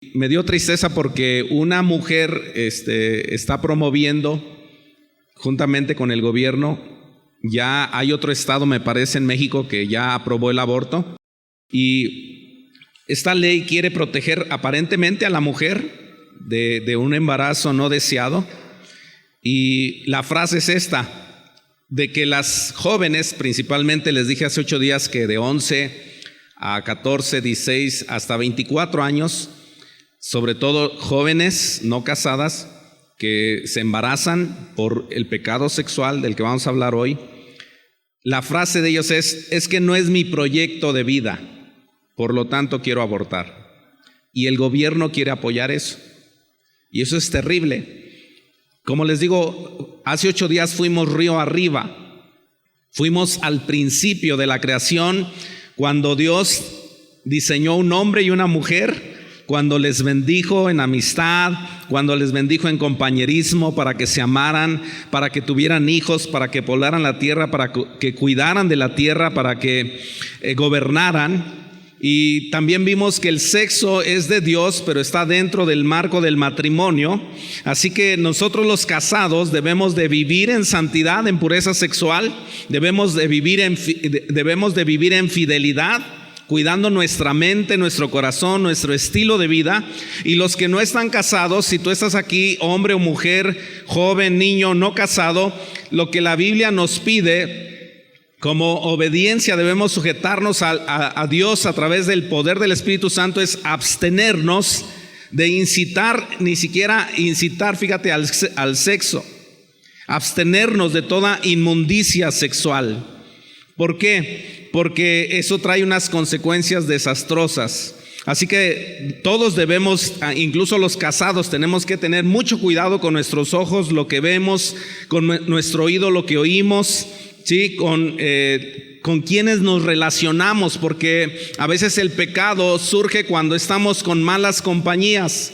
Me dio tristeza porque una mujer está promoviendo, juntamente con el gobierno, ya hay otro estado, me parece, en México, que ya aprobó el aborto. Y esta ley quiere proteger aparentemente a la mujer de un embarazo no deseado. Y la frase es esta, de que las jóvenes, principalmente les dije hace 8 días que de 11 a 14, 16 hasta 24 años, sobre todo jóvenes no casadas que se embarazan por el pecado sexual del que vamos a hablar hoy, la frase de ellos es que no es mi proyecto de vida, por lo tanto quiero abortar. Y el gobierno quiere apoyar eso. Y eso es terrible. Como les digo, hace 8 días fuimos río arriba. Fuimos al principio de la creación, cuando Dios diseñó un hombre y una mujer, cuando les bendijo en amistad, cuando les bendijo en compañerismo para que se amaran, para que tuvieran hijos, para que poblaran la tierra, para que cuidaran de la tierra, para que gobernaran. Y también vimos que el sexo es de Dios, pero está dentro del marco del matrimonio. Así que nosotros los casados debemos de vivir en santidad, en pureza sexual, debemos de vivir en fidelidad, cuidando nuestra mente, nuestro corazón, nuestro estilo de vida. Y los que no están casados, si tú estás aquí, hombre o mujer, joven, niño, no casado, lo que la Biblia nos pide como obediencia, debemos sujetarnos a Dios a través del poder del Espíritu Santo, es abstenernos de incitar, ni siquiera incitar, fíjate, al sexo. Abstenernos de toda inmundicia sexual. ¿Por qué? Porque eso trae unas consecuencias desastrosas. Así que todos debemos, incluso los casados, tenemos que tener mucho cuidado con nuestros ojos, lo que vemos, con nuestro oído, lo que oímos, ¿sí? Con quienes nos relacionamos, porque a veces el pecado surge cuando estamos con malas compañías.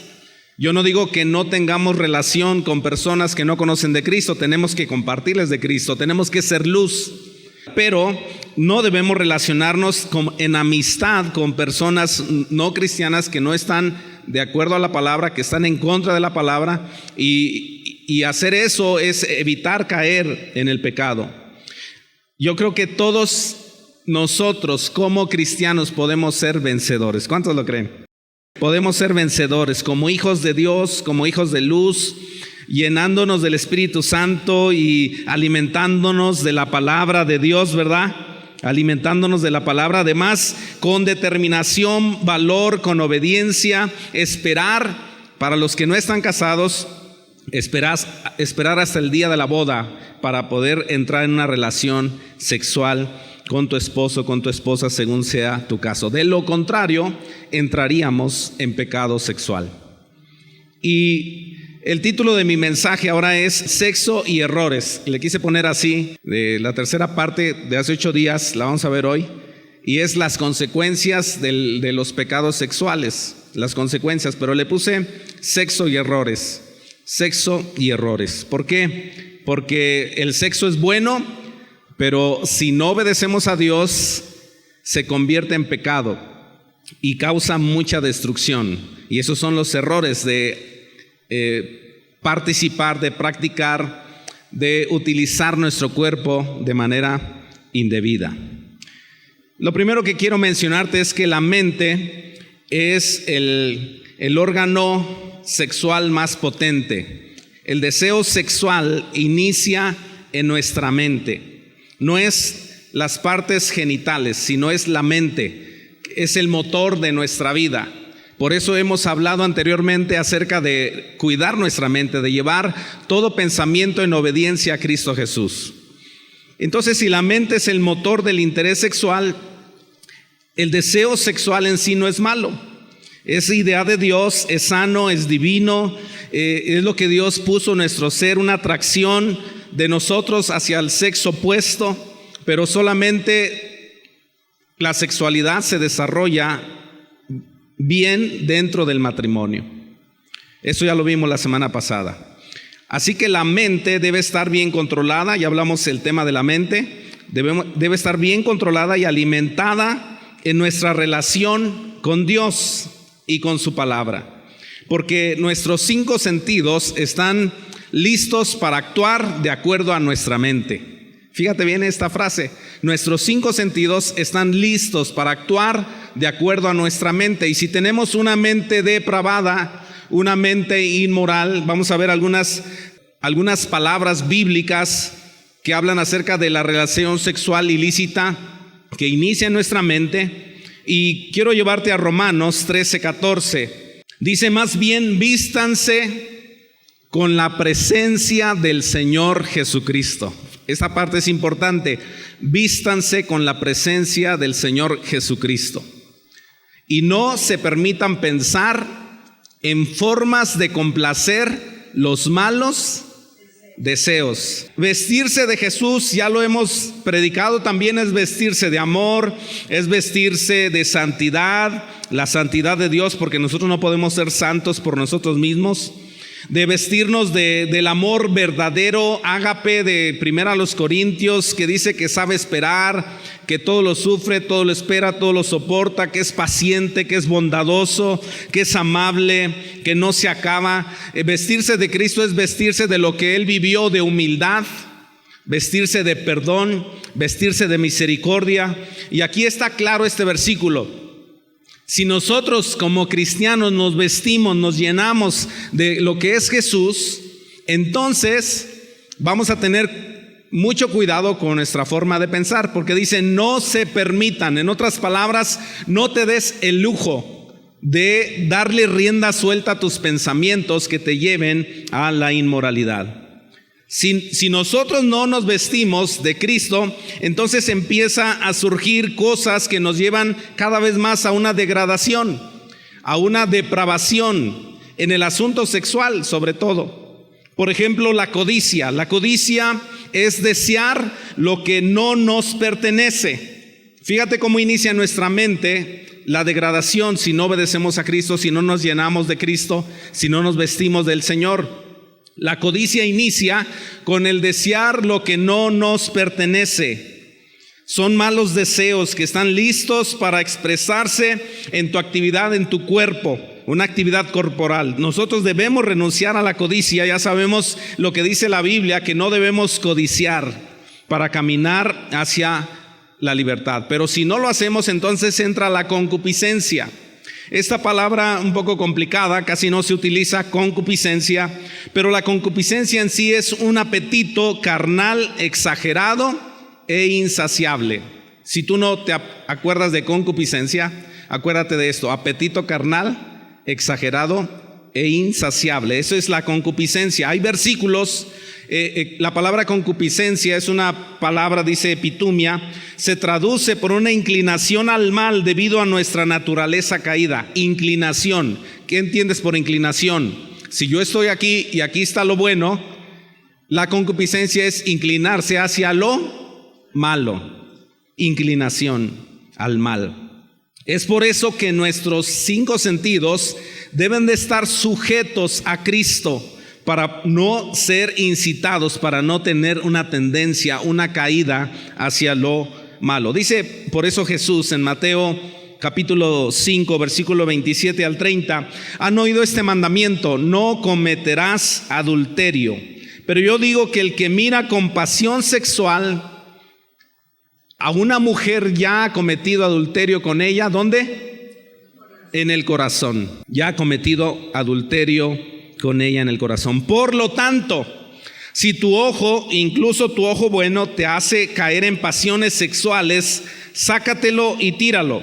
Yo no digo que no tengamos relación con personas que no conocen de Cristo, tenemos que compartirles de Cristo, tenemos que ser luz, pero no debemos relacionarnos en amistad con personas no cristianas que no están de acuerdo a la palabra, que están en contra de la palabra, y hacer eso es evitar caer en el pecado. Yo creo que todos nosotros como cristianos podemos ser vencedores. ¿Cuántos lo creen? Podemos ser vencedores como hijos de Dios, como hijos de luz, llenándonos del Espíritu Santo y alimentándonos de la palabra de Dios, ¿verdad? Alimentándonos de la palabra, además con determinación, valor, con obediencia, esperar, para los que no están casados, esperar hasta el día de la boda para poder entrar en una relación sexual con tu esposo, con tu esposa, según sea tu caso. De lo contrario, entraríamos en pecado sexual. Y el título de mi mensaje ahora es Sexo y errores. Le quise poner así, de la tercera parte de hace 8 días, la vamos a ver hoy, y es las consecuencias de los pecados sexuales, las consecuencias, pero le puse sexo y errores. Sexo y errores. ¿Por qué? Porque el sexo es bueno, pero si no obedecemos a Dios, se convierte en pecado y causa mucha destrucción. Y esos son los errores de participar, de practicar, de utilizar nuestro cuerpo de manera indebida. Lo primero que quiero mencionarte es que la mente es el órgano sexual más potente. El deseo sexual inicia en nuestra mente. No es las partes genitales, sino es la mente. Es el motor de nuestra vida. Por eso hemos hablado anteriormente acerca de cuidar nuestra mente, de llevar todo pensamiento en obediencia a Cristo Jesús. Entonces, si la mente es el motor del interés sexual, el deseo sexual en sí no es malo. Es idea de Dios, es sano, es divino, es lo que Dios puso en nuestro ser, una atracción de nosotros hacia el sexo opuesto, pero solamente la sexualidad se desarrolla bien dentro del matrimonio. Eso ya lo vimos la semana pasada. Así que la mente debe estar bien controlada, ya hablamos del tema de la mente, debe estar bien controlada y alimentada en nuestra relación con Dios y con su palabra. porque nuestros 5 sentidos están listos para actuar de acuerdo a nuestra mente. Fíjate bien esta frase, nuestros 5 sentidos están listos para actuar de acuerdo a nuestra mente. Y si tenemos una mente depravada, una mente inmoral, vamos a ver algunas palabras bíblicas que hablan acerca de la relación sexual ilícita que inicia en nuestra mente. Y quiero llevarte a Romanos 13:14. Dice, más bien vístanse con la presencia del Señor Jesucristo. Esta parte es importante. Vístanse con la presencia del Señor Jesucristo. Y no se permitan pensar en formas de complacer los malos deseos. Vestirse de Jesús, ya lo hemos predicado, también es vestirse de amor, es vestirse de santidad, la santidad de Dios, porque nosotros no podemos ser santos por nosotros mismos. De vestirnos del amor verdadero, ágape de 1 Corintios, que dice que sabe esperar, que todo lo sufre, todo lo espera, todo lo soporta, que es paciente, que es bondadoso, que es amable, que no se acaba. Vestirse de Cristo es vestirse de lo que Él vivió, de humildad, vestirse de perdón, vestirse de misericordia. Y aquí está claro este versículo. Si nosotros como cristianos nos vestimos, nos llenamos de lo que es Jesús, entonces vamos a tener mucho cuidado con nuestra forma de pensar, porque dice no se permitan, en otras palabras, no te des el lujo de darle rienda suelta a tus pensamientos que te lleven a la inmoralidad. Si nosotros no nos vestimos de Cristo, entonces empieza a surgir cosas que nos llevan cada vez más a una degradación, a una depravación en el asunto sexual sobre todo. Por ejemplo, la codicia. La codicia es desear lo que no nos pertenece. Fíjate cómo inicia en nuestra mente la degradación si no obedecemos a Cristo, si no nos llenamos de Cristo, si no nos vestimos del Señor. La codicia inicia con el desear lo que no nos pertenece. Son malos deseos que están listos para expresarse en tu actividad, en tu cuerpo, una actividad corporal. Nosotros debemos renunciar a la codicia. Ya sabemos lo que dice la Biblia, que no debemos codiciar para caminar hacia la libertad. Pero si no lo hacemos, entonces entra la concupiscencia. Esta palabra un poco complicada, casi no se utiliza, concupiscencia, pero la concupiscencia en sí es un apetito carnal exagerado e insaciable. Si tú no te acuerdas de concupiscencia, acuérdate de esto: apetito carnal exagerado e insaciable. Eso es la concupiscencia. Hay versículos, la palabra concupiscencia es una palabra, dice epitumia, se traduce por una inclinación al mal debido a nuestra naturaleza caída. Inclinación. ¿Qué entiendes por inclinación? Si yo estoy aquí y aquí está lo bueno, la concupiscencia es inclinarse hacia lo malo. Inclinación al mal. Es por eso que nuestros 5 sentidos deben de estar sujetos a Cristo, para no ser incitados, para no tener una tendencia, una caída hacia lo malo. Dice por eso Jesús en Mateo capítulo 5, versículo 27 al 30, han oído este mandamiento: no cometerás adulterio. Pero yo digo que el que mira con pasión sexual a una mujer, ya ha cometido adulterio con ella. ¿Dónde? En el corazón. Ya ha cometido adulterio con ella en el corazón. Por lo tanto, si tu ojo, incluso tu ojo bueno, te hace caer en pasiones sexuales, sácatelo y tíralo.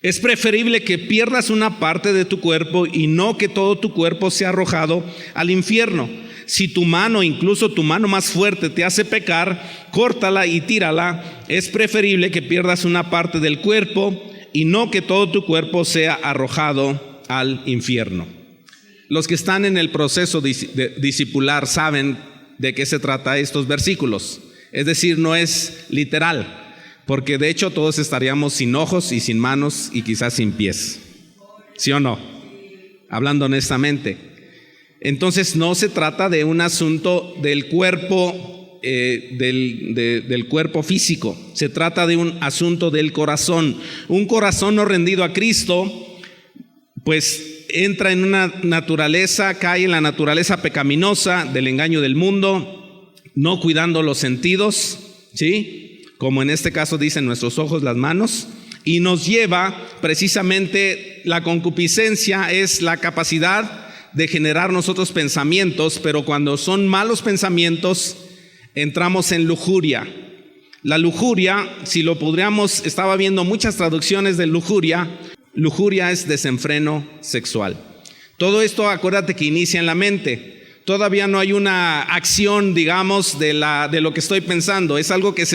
Es preferible que pierdas una parte de tu cuerpo y no que todo tu cuerpo sea arrojado al infierno. Si tu mano, incluso tu mano más fuerte, te hace pecar, córtala y tírala. Es preferible que pierdas una parte del cuerpo y no que todo tu cuerpo sea arrojado al infierno. Los que están en el proceso de discipular saben de qué se trata estos versículos. Es decir, no es literal, porque de hecho todos estaríamos sin ojos y sin manos y quizás sin pies. ¿Sí o no? Hablando honestamente. Entonces no se trata de un asunto del cuerpo, del cuerpo físico. Se trata de un asunto del corazón. Un corazón no rendido a Cristo, pues entra en una naturaleza, cae en la naturaleza pecaminosa del engaño del mundo, no cuidando los sentidos, ¿sí? Como en este caso dicen nuestros ojos, las manos, y nos lleva precisamente, la concupiscencia es la capacidad de generar nosotros pensamientos, pero cuando son malos pensamientos, entramos en lujuria. La lujuria, si lo podríamos, estaba viendo muchas traducciones de lujuria. Lujuria es desenfreno sexual. Todo esto, acuérdate que inicia en la mente. Todavía no hay una acción, digamos, de lo que estoy pensando. Es algo que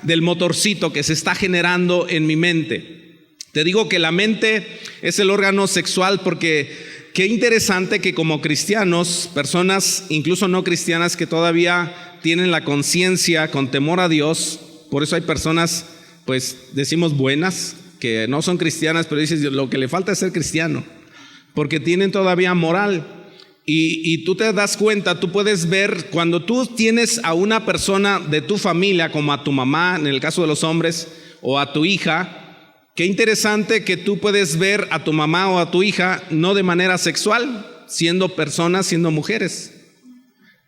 del motorcito que se está generando en mi mente. Te digo que la mente es el órgano sexual porque qué interesante que como cristianos, personas incluso no cristianas que todavía tienen la conciencia con temor a Dios, por eso hay personas, pues decimos buenas, que no son cristianas, pero dices lo que le falta es ser cristiano, porque tienen todavía moral. Y tú te das cuenta, tú puedes ver cuando tú tienes a una persona de tu familia, como a tu mamá, en el caso de los hombres, o a tu hija, qué interesante que tú puedes ver a tu mamá o a tu hija no de manera sexual, siendo personas, siendo mujeres.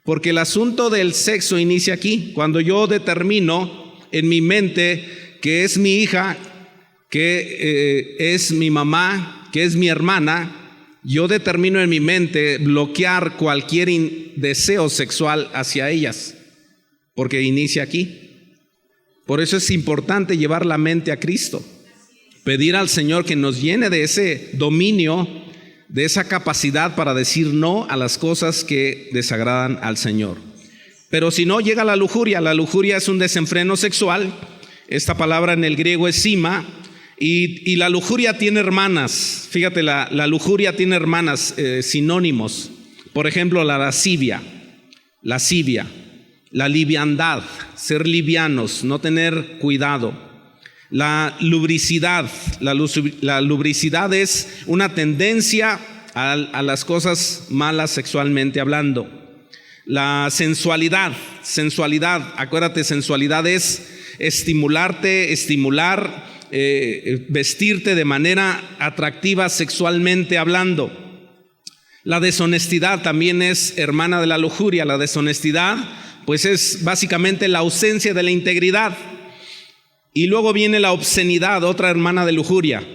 Porque el asunto del sexo inicia aquí, cuando yo determino en mi mente que es mi hija, que es mi mamá, que es mi hermana, yo determino en mi mente bloquear cualquier deseo sexual hacia ellas, porque inicia aquí. Por eso es importante llevar la mente a Cristo, pedir al Señor que nos llene de ese dominio, de esa capacidad para decir no a las cosas que desagradan al Señor. Pero si no, llega la lujuria. La lujuria es un desenfreno sexual. Esta palabra en el griego es sima. Y la lujuria tiene hermanas. Fíjate, la lujuria tiene hermanas, sinónimos. Por ejemplo, la lascivia, la liviandad, ser livianos, no tener cuidado. La lubricidad, la lubricidad es una tendencia a las cosas malas sexualmente hablando. La sensualidad, acuérdate, sensualidad es estimular, vestirte de manera atractiva sexualmente hablando. La deshonestidad también es hermana de la lujuria. La deshonestidad, pues es básicamente la ausencia de la integridad. Y luego viene la obscenidad, otra hermana de lujuria.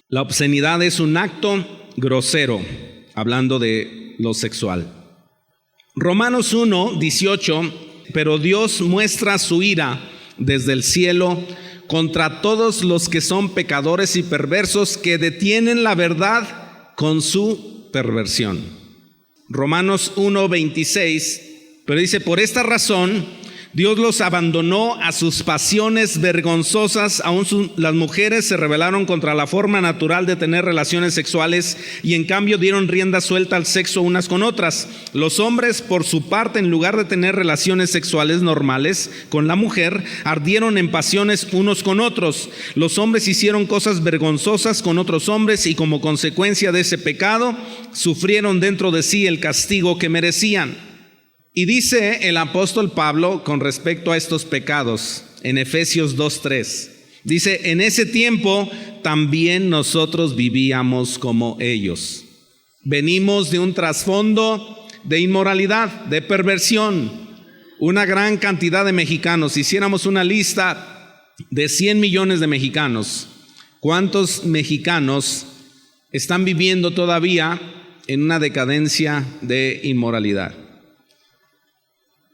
La obscenidad es un acto grosero, hablando de lo sexual. Romanos 1:18, pero Dios muestra su ira desde el cielo contra todos los que son pecadores y perversos, que detienen la verdad con su perversión. Romanos 1:26, pero dice, por esta razón Dios los abandonó a sus pasiones vergonzosas, aún las mujeres se rebelaron contra la forma natural de tener relaciones sexuales y en cambio dieron rienda suelta al sexo unas con otras. Los hombres, por su parte, en lugar de tener relaciones sexuales normales con la mujer, ardieron en pasiones unos con otros. Los hombres hicieron cosas vergonzosas con otros hombres y como consecuencia de ese pecado, sufrieron dentro de sí el castigo que merecían. Y dice el apóstol Pablo con respecto a estos pecados en Efesios 2:3, dice, en ese tiempo también nosotros vivíamos como ellos. Venimos de un trasfondo de inmoralidad, de perversión. Una gran cantidad de mexicanos, si hiciéramos una lista de 100 millones de mexicanos, ¿cuántos mexicanos están viviendo todavía en una decadencia de inmoralidad,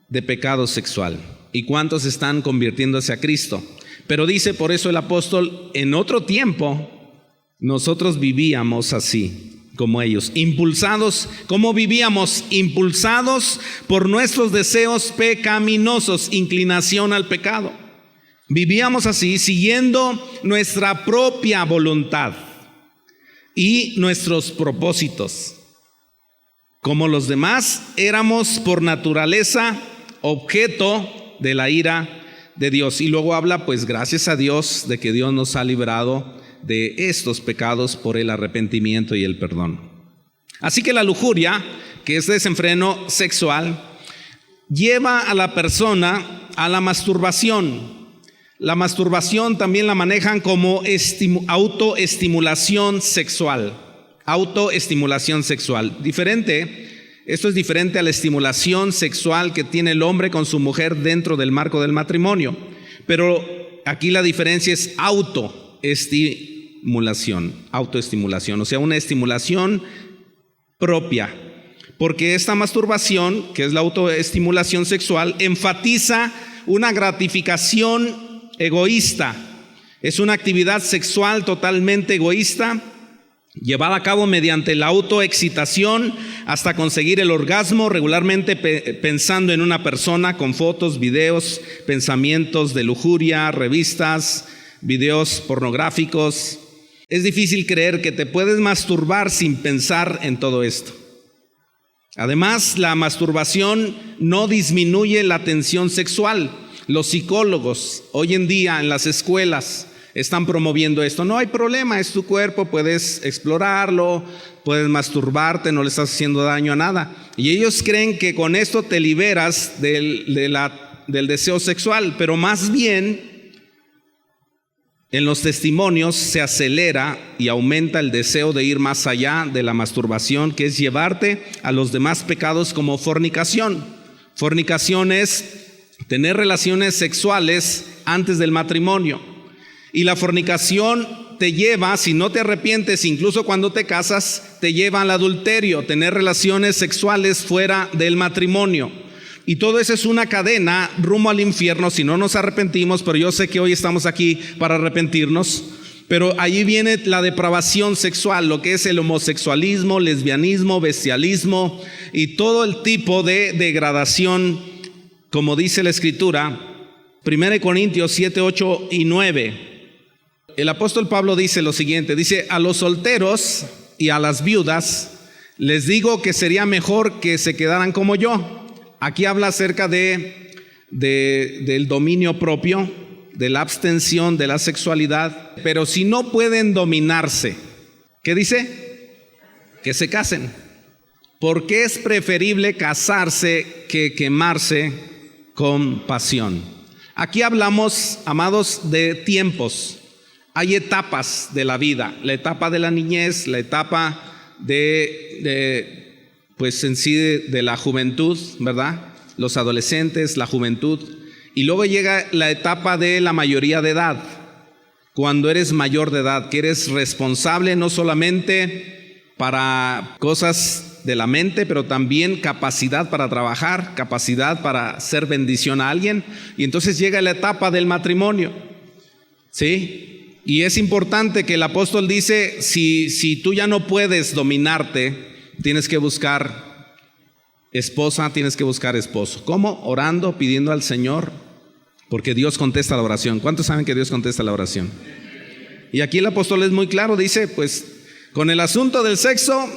de pecado sexual? ¿Y cuántos están convirtiéndose a Cristo? Pero dice por eso el apóstol, en otro tiempo nosotros vivíamos así como ellos, impulsados. ¿Cómo vivíamos? Impulsados por nuestros deseos pecaminosos, inclinación al pecado. Vivíamos así, siguiendo nuestra propia voluntad y nuestros propósitos. Como los demás, éramos por naturaleza objeto de la ira de Dios. Y luego habla, pues gracias a Dios, de que Dios nos ha librado de estos pecados por el arrepentimiento y el perdón. Así que la lujuria, que es desenfreno sexual, lleva a la persona a la masturbación. La masturbación también la manejan como autoestimulación sexual. Autoestimulación sexual. Esto es diferente a la estimulación sexual que tiene el hombre con su mujer dentro del marco del matrimonio. Pero aquí la diferencia es autoestimulación, o sea, una estimulación propia. Porque esta masturbación, que es la autoestimulación sexual, enfatiza una gratificación egoísta. Es una actividad sexual totalmente egoísta, llevada a cabo mediante la autoexcitación hasta conseguir el orgasmo, regularmente pensando en una persona con fotos, videos, pensamientos de lujuria, revistas, videos pornográficos. Es difícil creer que te puedes masturbar sin pensar en todo esto. Además, la masturbación no disminuye la tensión sexual. Los psicólogos hoy en día en las escuelas están promoviendo esto. No hay problema, es tu cuerpo, puedes explorarlo, puedes masturbarte, no le estás haciendo daño a nada. Y ellos creen que con esto te liberas del deseo sexual, pero más bien en los testimonios se acelera y aumenta el deseo de ir más allá de la masturbación, que es llevarte a los demás pecados como fornicación. Fornicación es tener relaciones sexuales antes del matrimonio. Y la fornicación te lleva, si no te arrepientes, incluso cuando te casas, te lleva al adulterio, tener relaciones sexuales fuera del matrimonio. Y todo eso es una cadena rumbo al infierno si no nos arrepentimos, pero yo sé que hoy estamos aquí para arrepentirnos. Pero allí viene la depravación sexual, lo que es el homosexualismo, lesbianismo, bestialismo y todo el tipo de degradación, como dice la Escritura, 1 Corintios 7, 8 y 9. El apóstol Pablo dice lo siguiente, dice: a los solteros y a las viudas les digo que sería mejor que se quedaran como yo. Aquí habla acerca del dominio propio, de la abstención, de la sexualidad. Pero si no pueden dominarse, ¿qué dice? Que se casen. Porque es preferible casarse que quemarse con pasión. Aquí hablamos, amados, de tiempos. Hay etapas de la vida, la etapa de la niñez, la etapa pues en sí de la juventud, ¿verdad? Los adolescentes, la juventud. Y luego llega la etapa de la mayoría de edad, cuando eres mayor de edad, que eres responsable no solamente para cosas de la mente, pero también capacidad para trabajar, capacidad para ser bendición a alguien. Y entonces llega la etapa del matrimonio, ¿sí? Y es importante que el apóstol dice, si tú ya no puedes dominarte, tienes que buscar esposa, tienes que buscar esposo. ¿Cómo? Orando, pidiendo al Señor, porque Dios contesta la oración. ¿Cuántos saben que Dios contesta la oración? Y aquí el apóstol es muy claro, dice, pues con el asunto del sexo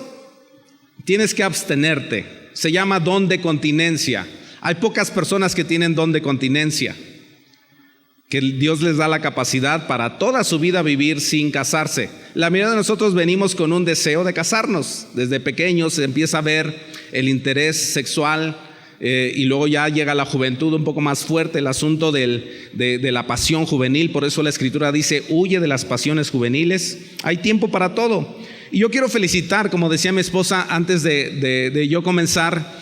tienes que abstenerte. Se llama don de continencia. Hay pocas personas que tienen don de continencia, que Dios les da la capacidad para toda su vida vivir sin casarse. La mayoría de nosotros venimos con un deseo de casarnos. Desde pequeños se empieza a ver el interés sexual y luego ya llega la juventud un poco más fuerte, el asunto de la pasión juvenil. Por eso la Escritura dice, huye de las pasiones juveniles. Hay tiempo para todo. Y yo quiero felicitar, como decía mi esposa antes de yo comenzar,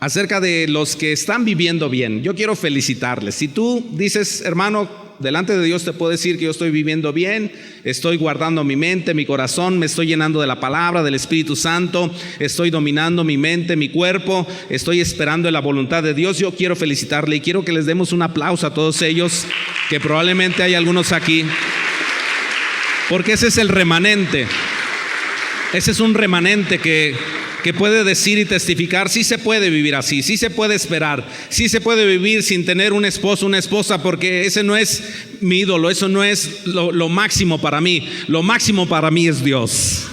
acerca de los que están viviendo bien. Yo quiero felicitarles. Si tú dices, hermano, delante de Dios te puedo decir que yo estoy viviendo bien, estoy guardando mi mente, mi corazón, me estoy llenando de la palabra, del Espíritu Santo, estoy dominando mi mente, mi cuerpo, estoy esperando en la voluntad de Dios. Yo quiero felicitarle y quiero que les demos un aplauso a todos ellos, que probablemente hay algunos aquí, porque ese es el remanente. Ese es un remanente que puede decir y testificar, sí se puede vivir así, sí se puede esperar, sí se puede vivir sin tener un esposo, una esposa, porque ese no es mi ídolo, eso no es lo máximo para mí. Lo máximo para mí es Dios.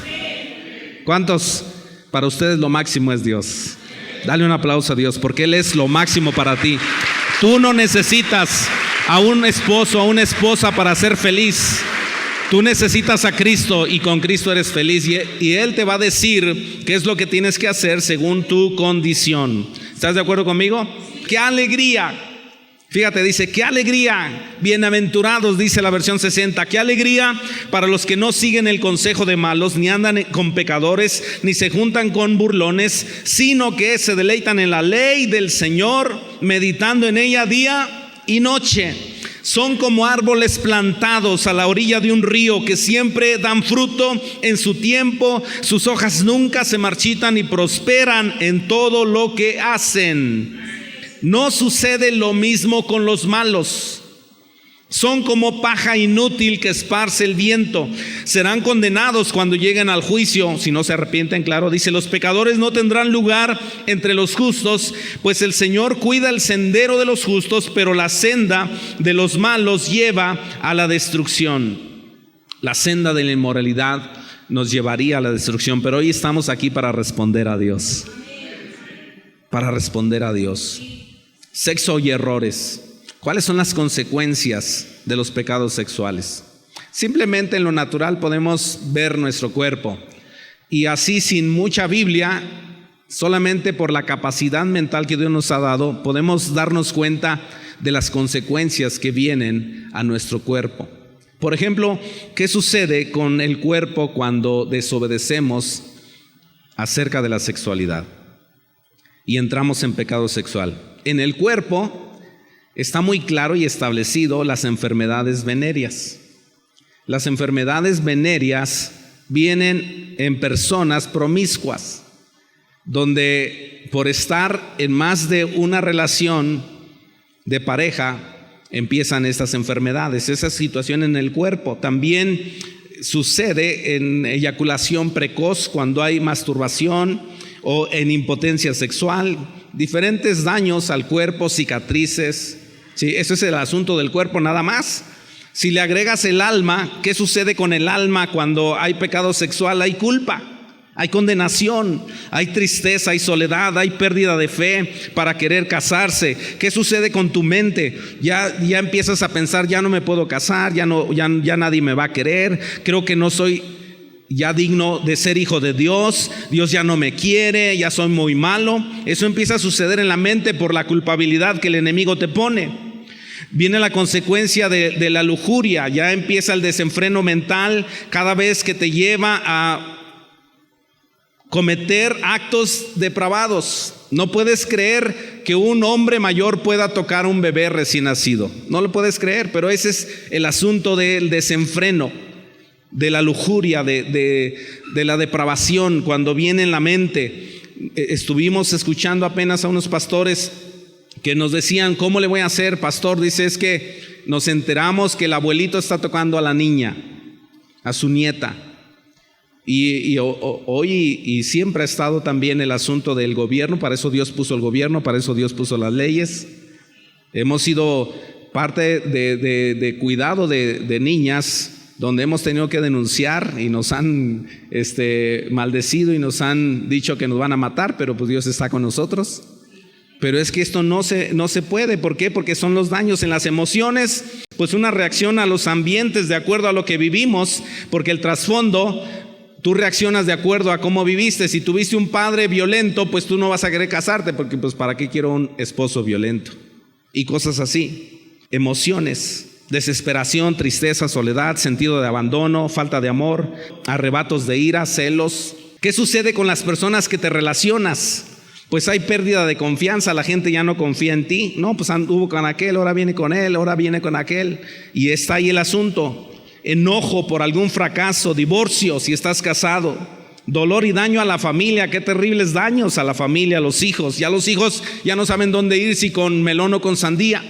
¿Cuántos para ustedes lo máximo es Dios? Dale un aplauso a Dios, porque Él es lo máximo para ti. Tú no necesitas a un esposo, a una esposa para ser feliz. Tú necesitas a Cristo y con Cristo eres feliz y Él te va a decir qué es lo que tienes que hacer según tu condición. ¿Estás de acuerdo conmigo? ¡Qué alegría! Fíjate, dice, qué alegría, bienaventurados, dice la versión 60, qué alegría para los que no siguen el consejo de malos, ni andan con pecadores, ni se juntan con burlones, sino que se deleitan en la ley del Señor, meditando en ella día y noche. Son como árboles plantados a la orilla de un río que siempre dan fruto en su tiempo, sus hojas nunca se marchitan y prosperan en todo lo que hacen. No sucede lo mismo con los malos. Son como paja inútil que esparce el viento. Serán condenados cuando lleguen al juicio, si no se arrepienten, claro. Dice, los pecadores no tendrán lugar entre los justos, pues el Señor cuida el sendero de los justos, pero la senda de los malos lleva a la destrucción. La senda de la inmoralidad nos llevaría a la destrucción, pero hoy estamos aquí para responder a Dios. Para responder a Dios. Sexo y errores. ¿Cuáles son las consecuencias de los pecados sexuales? Simplemente en lo natural podemos ver nuestro cuerpo y así sin mucha Biblia, solamente por la capacidad mental que Dios nos ha dado, podemos darnos cuenta de las consecuencias que vienen a nuestro cuerpo. Por ejemplo, ¿qué sucede con el cuerpo cuando desobedecemos acerca de la sexualidad y entramos en pecado sexual? En el cuerpo está muy claro y establecido las enfermedades venéreas. Las enfermedades venéreas vienen en personas promiscuas, donde por estar en más de una relación de pareja empiezan estas enfermedades, esa situación en el cuerpo. También sucede en eyaculación precoz cuando hay masturbación o en impotencia sexual. Diferentes daños al cuerpo, cicatrices. Sí, eso es el asunto del cuerpo nada más. Si le agregas el alma, ¿qué sucede con el alma cuando hay pecado sexual? Hay culpa, hay condenación, hay tristeza, hay soledad, hay pérdida de fe para querer casarse. ¿Qué sucede con tu mente? Ya empiezas a pensar, ya no me puedo casar, ya nadie me va a querer, creo que no soy ya digno de ser hijo de Dios, Dios ya no me quiere, ya soy muy malo. Eso empieza a suceder en la mente por la culpabilidad que el enemigo te pone. Viene la consecuencia de la lujuria, ya empieza el desenfreno mental cada vez que te lleva a cometer actos depravados. No puedes creer que un hombre mayor pueda tocar a un bebé recién nacido, no lo puedes creer, pero ese es el asunto del desenfreno, de la lujuria, de la depravación cuando viene en la mente. Estuvimos escuchando apenas a unos pastores que nos decían, ¿cómo le voy a hacer, pastor? Dice, es que nos enteramos que el abuelito está tocando a la niña, a su nieta. Y hoy y siempre ha estado también el asunto del gobierno. Para eso Dios puso el gobierno, para eso Dios puso las leyes. Hemos sido parte de cuidado de niñas, donde hemos tenido que denunciar y nos han maldecido y nos han dicho que nos van a matar, pero pues Dios está con nosotros. Pero es que esto no se puede. ¿Por qué? Porque son los daños en las emociones, pues una reacción a los ambientes de acuerdo a lo que vivimos, porque el trasfondo, tú reaccionas de acuerdo a cómo viviste. Si tuviste un padre violento, pues tú no vas a querer casarte, porque pues ¿para qué quiero un esposo violento? Y cosas así. Emociones. Desesperación, tristeza, soledad, sentido de abandono, falta de amor, arrebatos de ira, celos. ¿Qué sucede con las personas que te relacionas? Pues hay pérdida de confianza, la gente ya no confía en ti. No, pues anduvo con aquel, ahora viene con él, ahora viene con aquel. Y está ahí el asunto. Enojo por algún fracaso, divorcio si estás casado, dolor y daño a la familia. Qué terribles daños a la familia, a los hijos. Ya los hijos ya no saben dónde ir, si con melón o con sandía.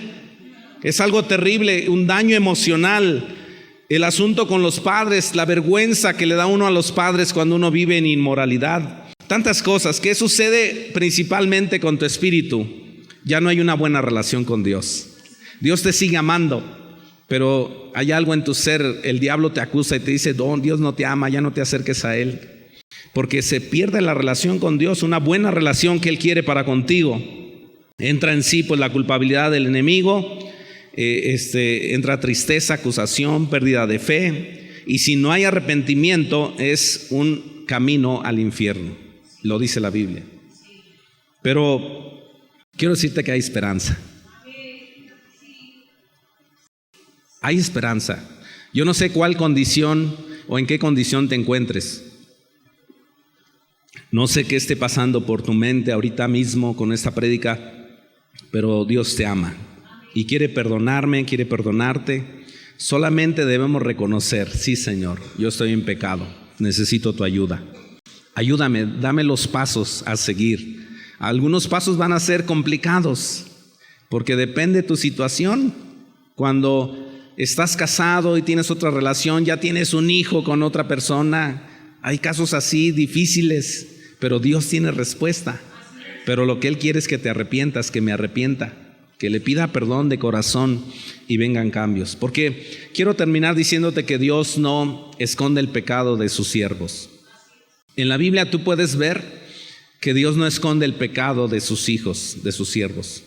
Es algo terrible, un daño emocional. El asunto con los padres, la vergüenza que le da uno a los padres cuando uno vive en inmoralidad. Tantas cosas. ¿Qué sucede principalmente con tu espíritu? Ya no hay una buena relación con Dios. Dios te sigue amando, pero hay algo en tu ser. El diablo te acusa y te dice, Dios no te ama, ya no te acerques a Él. Porque se pierde la relación con Dios, una buena relación que Él quiere para contigo. Entra en sí pues la culpabilidad del enemigo. Entra tristeza, acusación, pérdida de fe, y si no hay arrepentimiento es un camino al infierno, lo dice la Biblia. Pero quiero decirte que hay esperanza. Hay esperanza. Yo no sé cuál condición o en qué condición te encuentres. No sé qué esté pasando por tu mente ahorita mismo con esta prédica, pero Dios te ama y quiere perdonarme, quiere perdonarte. Solamente debemos reconocer: sí, Señor, yo estoy en pecado, necesito tu ayuda. Ayúdame, dame los pasos a seguir. Algunos pasos van a ser complicados porque depende de tu situación. Cuando estás casado y tienes otra relación, ya tienes un hijo con otra persona, hay casos así difíciles, pero Dios tiene respuesta. Pero lo que Él quiere es que te arrepientas, que me arrepienta, que le pida perdón de corazón y vengan cambios. Porque quiero terminar diciéndote que Dios no esconde el pecado de sus siervos. En la Biblia tú puedes ver que Dios no esconde el pecado de sus hijos, de sus siervos.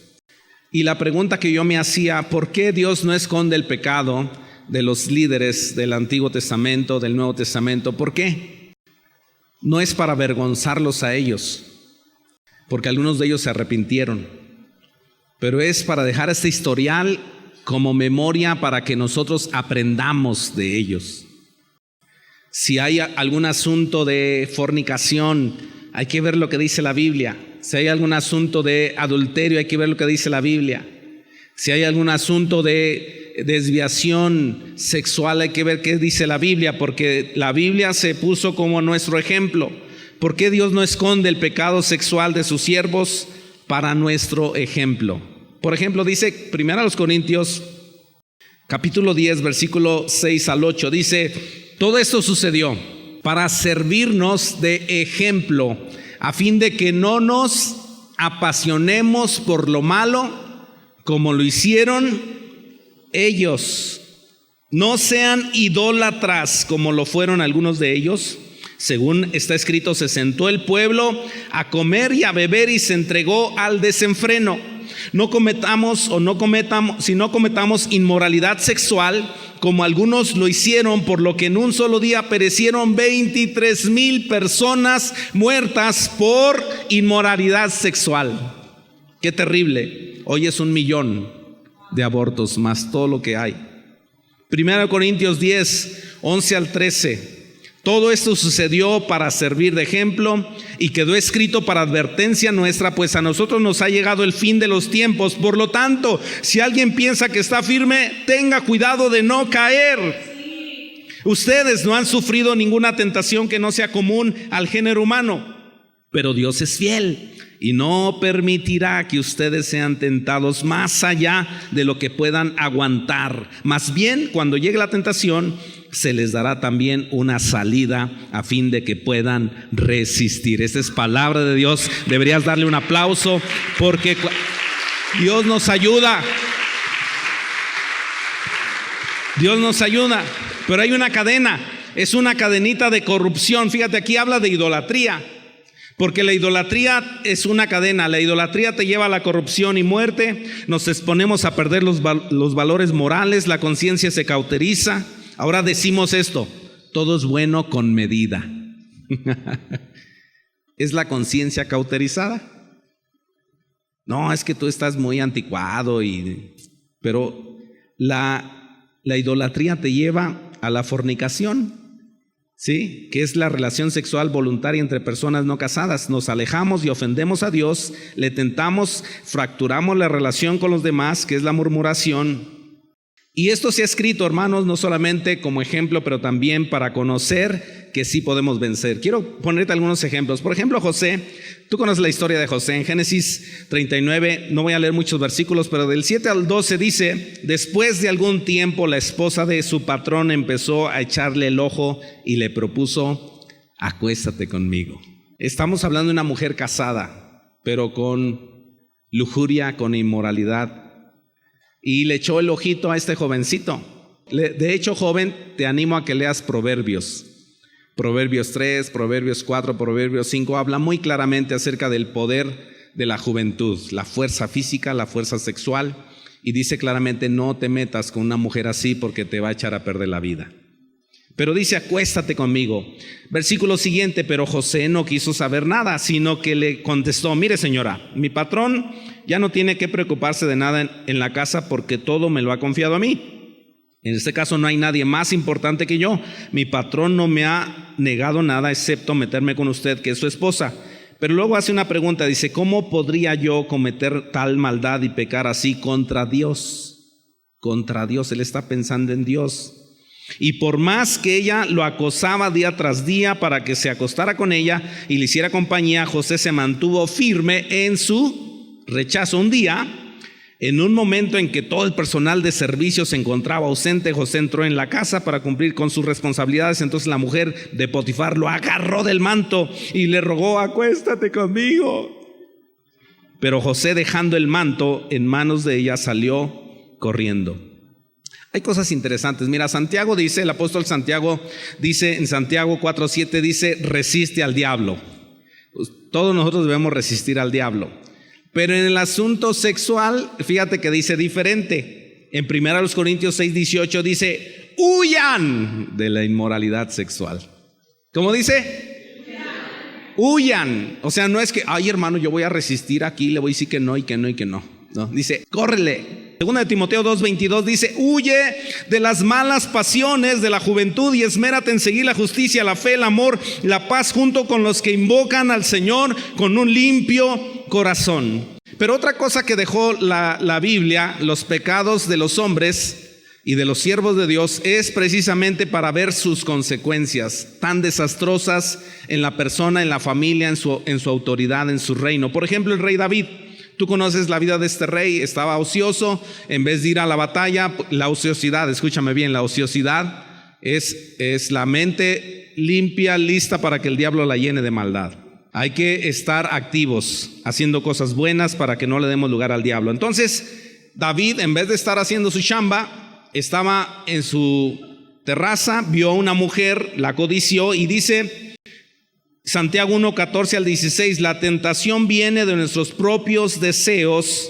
Y la pregunta que yo me hacía: ¿por qué Dios no esconde el pecado de los líderes del Antiguo Testamento, del Nuevo Testamento? ¿Por qué? No es para avergonzarlos a ellos, porque algunos de ellos se arrepintieron, pero es para dejar este historial como memoria para que nosotros aprendamos de ellos. Si hay algún asunto de fornicación, hay que ver lo que dice la Biblia. Si hay algún asunto de adulterio, hay que ver lo que dice la Biblia. Si hay algún asunto de desviación sexual, hay que ver qué dice la Biblia, porque la Biblia se puso como nuestro ejemplo. ¿Por qué Dios no esconde el pecado sexual de sus siervos? Para nuestro ejemplo. Por ejemplo, dice 1 Corintios capítulo 10, versículo 6 al 8, dice: todo esto sucedió para servirnos de ejemplo, a fin de que no nos apasionemos por lo malo como lo hicieron ellos. No sean idólatras como lo fueron algunos de ellos. Según está escrito, se sentó el pueblo a comer y a beber y se entregó al desenfreno. Si no cometamos inmoralidad sexual como algunos lo hicieron, por lo que en un solo día perecieron 23,000 personas muertas por inmoralidad sexual. Qué terrible. Hoy es 1 millón de abortos más todo lo que hay. 1 Corintios 10, 11 al 13. Todo esto sucedió para servir de ejemplo y quedó escrito para advertencia nuestra, pues a nosotros nos ha llegado el fin de los tiempos. Por lo tanto, si alguien piensa que está firme, tenga cuidado de no caer. Ustedes no han sufrido ninguna tentación que no sea común al género humano, pero Dios es fiel y no permitirá que ustedes sean tentados más allá de lo que puedan aguantar. Más bien, cuando llegue la tentación, se les dará también una salida a fin de que puedan resistir. Esta es palabra de Dios. Deberías darle un aplauso porque Dios nos ayuda. Dios nos ayuda. Pero hay una cadena, es una cadenita de corrupción. Fíjate, aquí habla de idolatría, porque la idolatría es una cadena. La idolatría te lleva a la corrupción y muerte. Nos exponemos a perder los valores morales. La conciencia se cauteriza. Ahora decimos esto: todo es bueno con medida. ¿Es la conciencia cauterizada? No, es que tú estás muy anticuado. Pero la idolatría te lleva a la fornicación, ¿sí? Que es la relación sexual voluntaria entre personas no casadas. Nos alejamos y ofendemos a Dios, le tentamos, fracturamos la relación con los demás, que es la murmuración. Y esto se ha escrito, hermanos, no solamente como ejemplo, pero también para conocer que sí podemos vencer. Quiero ponerte algunos ejemplos. Por ejemplo, José. Tú conoces la historia de José. En Génesis 39, no voy a leer muchos versículos, pero del 7 al 12 dice: después de algún tiempo, la esposa de su patrón empezó a echarle el ojo y le propuso: acuéstate conmigo. Estamos hablando de una mujer casada, pero con lujuria, con inmoralidad. Y le echó el ojito a este jovencito. De hecho, joven, te animo a que leas Proverbios. Proverbios 3, Proverbios 4, Proverbios 5 habla muy claramente acerca del poder de la juventud, la fuerza física, la fuerza sexual, y dice claramente: no te metas con una mujer así porque te va a echar a perder la vida. Pero dice: acuéstate conmigo. Versículo siguiente: pero José no quiso saber nada, sino que le contestó: mire, señora, mi patrón ya no tiene que preocuparse de nada en la casa porque todo me lo ha confiado a mí. En este caso no hay nadie más importante que yo. Mi patrón no me ha negado nada excepto meterme con usted, que es su esposa. Pero luego hace una pregunta, dice, ¿cómo podría yo cometer tal maldad y pecar así contra Dios? Contra Dios, él está pensando en Dios. Y por más que ella lo acosaba día tras día para que se acostara con ella y le hiciera compañía, José se mantuvo firme en su rechazo. Un día, en un momento en que todo el personal de servicio se encontraba ausente, José entró en la casa para cumplir con sus responsabilidades. Entonces la mujer de Potifar lo agarró del manto y le rogó, acuéstate conmigo. Pero José, dejando el manto en manos de ella, salió corriendo. Hay cosas interesantes. Mira, Santiago dice, el apóstol Santiago dice en Santiago 4:7, dice, resiste al diablo. Todos nosotros debemos resistir al diablo. Pero en el asunto sexual, fíjate que dice diferente. En 1 Corintios 6:18 dice, huyan de la inmoralidad sexual. ¿Cómo dice? Huyan. O sea, no es que, ay hermano, yo voy a resistir aquí, le voy a decir que no y que no y que no. No, dice, córrele. 2 Timoteo 2:22 dice, huye de las malas pasiones de la juventud y esmérate en seguir la justicia, la fe, el amor, la paz, junto con los que invocan al Señor con un limpio corazón. Pero otra cosa que dejó la Biblia, los pecados de los hombres y de los siervos de Dios, es precisamente para ver sus consecuencias tan desastrosas en la persona, en la familia, en su autoridad, en su reino. Por ejemplo, el rey David. Tú conoces la vida de este rey, estaba ocioso, en vez de ir a la batalla. La ociosidad, escúchame bien, la ociosidad es la mente limpia, lista para que el diablo la llene de maldad. Hay que estar activos, haciendo cosas buenas para que no le demos lugar al diablo. Entonces, David, en vez de estar haciendo su chamba, estaba en su terraza, vio a una mujer, la codició y dice Santiago 1:14 al 16, la tentación viene de nuestros propios deseos,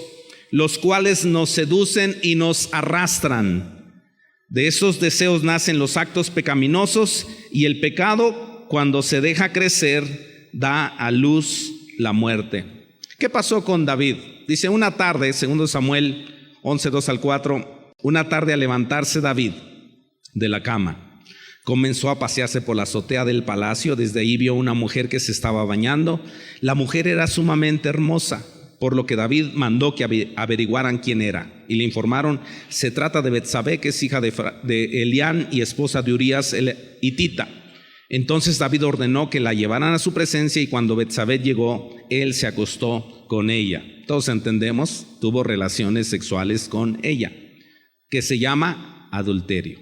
los cuales nos seducen y nos arrastran. De esos deseos nacen los actos pecaminosos y el pecado, cuando se deja crecer, da a luz la muerte. ¿Qué pasó con David? Dice, una tarde, 2 Samuel 11:2 al 4, una tarde al levantarse David de la cama, comenzó a pasearse por la azotea del palacio. Desde ahí vio una mujer que se estaba bañando. La mujer era sumamente hermosa, por lo que David mandó que averiguaran quién era. Y le informaron, se trata de Betsabé, que es hija de Elián y esposa de Urías el hitita. Entonces David ordenó que la llevaran a su presencia y cuando Betsabé llegó, él se acostó con ella. Todos entendemos, tuvo relaciones sexuales con ella, que se llama adulterio.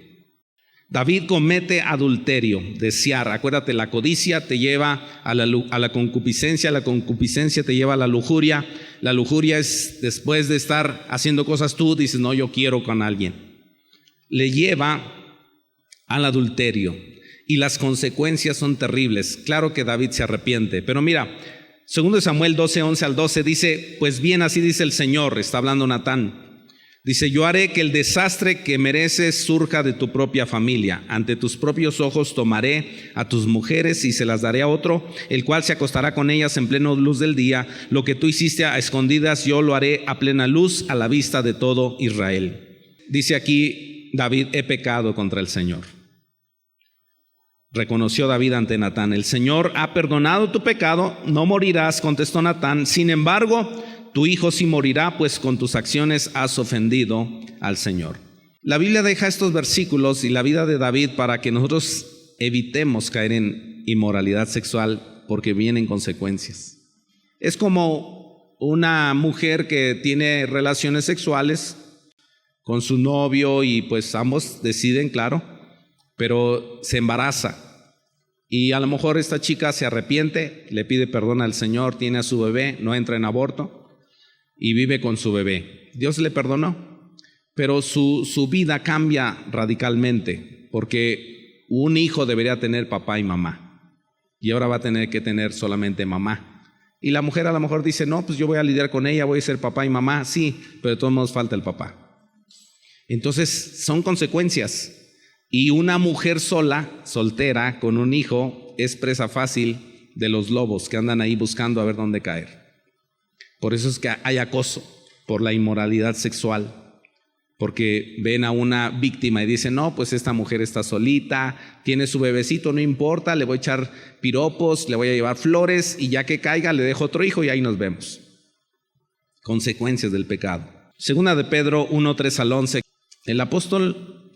David comete adulterio, desear. Acuérdate, la codicia te lleva a la concupiscencia, la concupiscencia te lleva a la lujuria. La lujuria es después de estar haciendo cosas tú, dices, no, yo quiero con alguien. Le lleva al adulterio y las consecuencias son terribles. Claro que David se arrepiente, pero mira, 2 Samuel 12:11 al 12 dice, pues bien, así dice el Señor, está hablando Natán. Dice, yo haré que el desastre que mereces surja de tu propia familia. Ante tus propios ojos tomaré a tus mujeres y se las daré a otro, el cual se acostará con ellas en plena luz del día. Lo que tú hiciste a escondidas, yo lo haré a plena luz, a la vista de todo Israel. Dice aquí David, he pecado contra el Señor. Reconoció David ante Natán, el Señor ha perdonado tu pecado, no morirás, contestó Natán. Sin embargo, tu hijo sí morirá, pues con tus acciones has ofendido al Señor. La Biblia deja estos versículos y la vida de David para que nosotros evitemos caer en inmoralidad sexual, porque vienen consecuencias. Es como una mujer que tiene relaciones sexuales con su novio y pues ambos deciden, claro, pero se embaraza. Y a lo mejor esta chica se arrepiente, le pide perdón al Señor, tiene a su bebé, no entra en aborto y vive con su bebé. Dios le perdonó, pero su vida cambia radicalmente, porque un hijo debería tener papá y mamá, y ahora va a tener que tener solamente mamá. Y la mujer a lo mejor dice, no, pues yo voy a lidiar con ella, voy a ser papá y mamá, sí, pero de todos modos falta el papá. Entonces son consecuencias. Y una mujer sola, soltera, con un hijo, es presa fácil de los lobos que andan ahí buscando a ver dónde caer. Por eso es que hay acoso por la inmoralidad sexual. porque ven a una víctima y dicen, no, pues esta mujer está solita, tiene su bebecito, no importa, le voy a echar piropos, le voy a llevar flores y ya que caiga le dejo otro hijo y ahí nos vemos. Consecuencias del pecado. Segunda de Pedro 1:3-11. El apóstol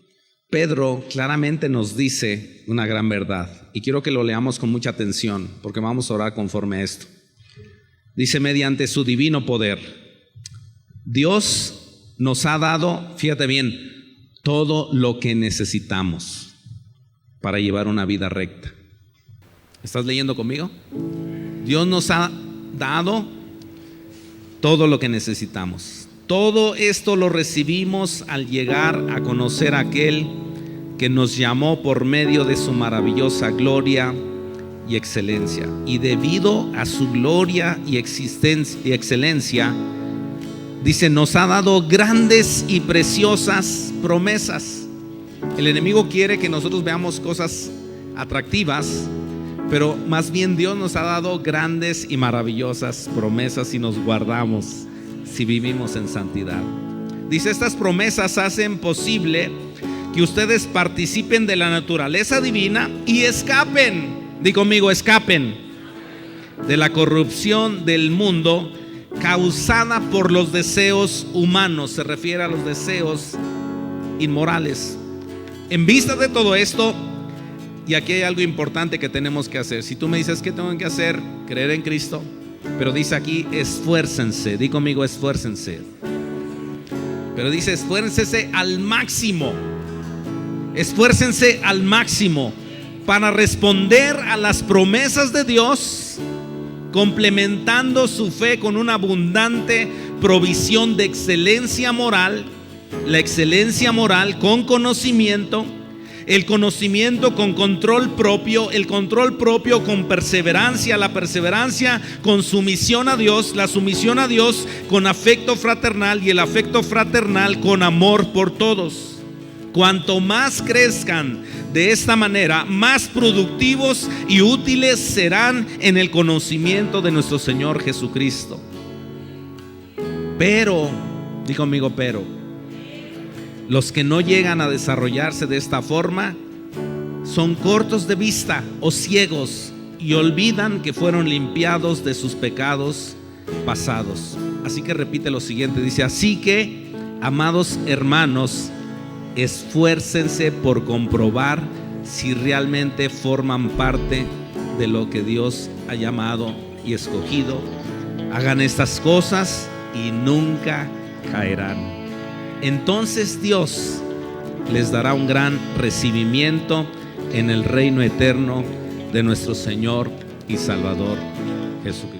Pedro claramente nos dice una gran verdad y quiero que lo leamos con mucha atención porque vamos a orar conforme a esto. Dice, mediante su divino poder, Dios nos ha dado, fíjate bien, todo lo que necesitamos para llevar una vida recta. ¿Estás leyendo conmigo? Dios nos ha dado todo lo que necesitamos. Todo esto lo recibimos al llegar a conocer a aquel que nos llamó por medio de su maravillosa gloria y excelencia. Y debido a su gloria y excelencia, dice, nos ha dado grandes y preciosas promesas. El enemigo quiere que nosotros veamos cosas atractivas, pero más bien Dios nos ha dado grandes y maravillosas promesas si nos guardamos, si vivimos en santidad. Dice, estas promesas hacen posible que ustedes participen de la naturaleza divina y escapen, di conmigo, escapen de la corrupción del mundo causada por los deseos humanos. Se refiere a los deseos inmorales. En vista de todo esto, y aquí hay algo importante que tenemos que hacer. Si tú me dices, ¿qué tengo que hacer? Creer en Cristo. Pero dice aquí, esfuércense. Di conmigo, esfuércense. Pero dice, esfuércense al máximo. Esfuércense al máximo para responder a las promesas de Dios, complementando su fe con una abundante provisión de excelencia moral, la excelencia moral con conocimiento, el conocimiento con control propio, el control propio con perseverancia, la perseverancia con sumisión a Dios, la sumisión a Dios con afecto fraternal y el afecto fraternal con amor por todos. Cuanto más crezcan de esta manera, más productivos y útiles serán en el conocimiento de nuestro Señor Jesucristo. Pero, di conmigo, pero los que no llegan a desarrollarse de esta forma son cortos de vista o ciegos y olvidan que fueron limpiados de sus pecados pasados. Así que repite lo siguiente, dice, así que, amados hermanos, esfuércense por comprobar si realmente forman parte de lo que Dios ha llamado y escogido. Hagan estas cosas y nunca caerán. Entonces Dios les dará un gran recibimiento en el reino eterno de nuestro Señor y Salvador Jesucristo.